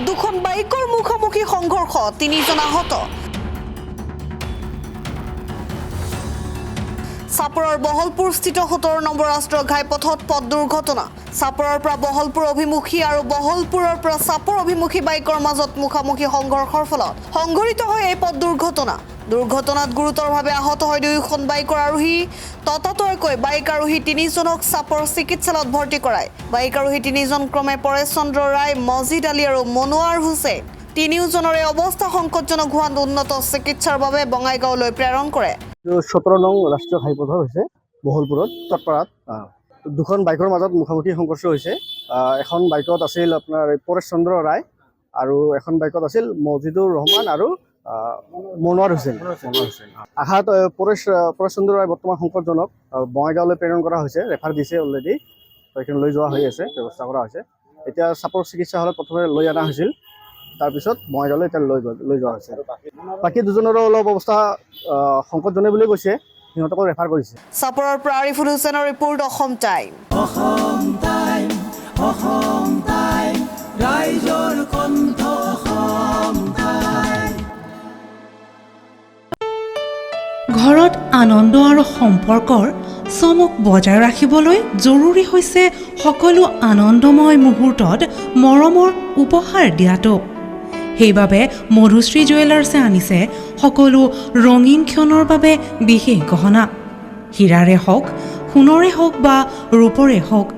দুখন বাইকৰ মুখামুখি সংঘৰ্ষ 3জন আহত চাপৰৰ বহলপুৰস্থিত 17 নম্বৰ ৰাষ্ট্ৰীয় ঘাইপথত পথ দুৰ্ঘটনা চাপৰৰ পৰা বহলপুৰ অভিমুখী আৰু বহলপুৰৰ পৰা চাপৰ অভিমুখী বাইকৰ মাজত মুখামুখি সংঘৰ্ষৰ ফলত সংঘটিত হয় এই পথ দুৰ্ঘটনাত গুৰুতৰভাৱে আহত হয় দুয়োখন বাইকৰ আৰোহী ততাতৈয়াকৈ বাইক আৰোহী 3জনক চাপৰ চিকিৎসালয়ত ভৰ্তি কৰায় বাইক আৰোহী 3জন ক্ৰমে পৰেশ চন্দ্ৰ ৰায় মজিদ আলী আৰু মনোৱাৰ হুছেইন তিনিওজনৰে অৱস্থা সংকটজনক হোৱাত উন্নত চিকিৎসাৰ বাবে বঙাইগাঁৱলৈ প্ৰেৰণ কৰে 17 নং ৰাষ্ট্ৰীয় ঘাইপথ হৈছে বহলপুৰত তৎপাৰাত দুখন বাইকৰ মাজত মুখামুখি সংঘৰ্ষ হৈছে এখন বাইকত আছিল আপোনাৰ পৰেশ চন্দ্ৰ ৰায় আৰু এখন বাইকত আছিল মজিদুৰ ৰহমান আৰু মনোৱাৰ হুছেইন আঘাত পৰেশ চন্দ্ৰ ৰায় বৰ্তমান সংকটজনক বঙাইগাঁৱলৈ প্ৰেৰণ কৰা হৈছে ৰেফাৰ দিছে অলৰেডি এইখিনি লৈ যোৱা হৈ আছে ব্যৱস্থা কৰা হৈছে এতিয়া চাপৰ চিকিৎসালয়ত প্ৰথমে লৈ অনা হৈছিল তাৰপিছত বঙাইগাঁৱলৈ এতিয়া লৈ যোৱা হৈছে বাকী দুজনৰো অলপ অৱস্থা সংকটজনক বুলি কৈছে সিহঁতক ৰেফাৰ কৰিছে চাপৰৰ পৰা আৰিফুল হুছেইনৰ ৰিপৰ্ট অসম টাইম ৰাইজৰ কণ্ঠ অসম টাইম ঘৰত আনন্দ আৰু সম্পৰ্কৰ চমক বজাই ৰাখিবলৈ জৰুৰী হৈছে সকলো আনন্দময় মুহূৰ্তত মৰমৰ উপহাৰ দিয়াটো সেইবাবে মধুশ্ৰী জুৱেলাৰ্ছে আনিছে সকলো ৰঙীন ক্ষণৰ বাবে বিশেষ গহনা হীৰাৰে হওক সোণৰে হওক বা ৰূপৰে হওক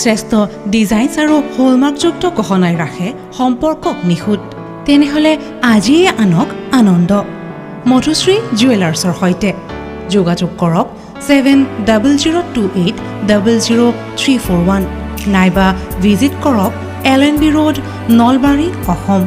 শ্ৰেষ্ঠ ডিজাইনছ আৰু হলমাৰ্কযুক্ত গহনাই ৰাখে সম্পৰ্কক নিখুঁত তেনেহ'লে আজিয়ে আনক আনন্দ মধুশ্ৰী জুৱেলাৰ্ছৰ সৈতে যোগাযোগ কৰক 7002800341 নাইবা ভিজিট কৰক LNB ৰোড নলবাৰী অসম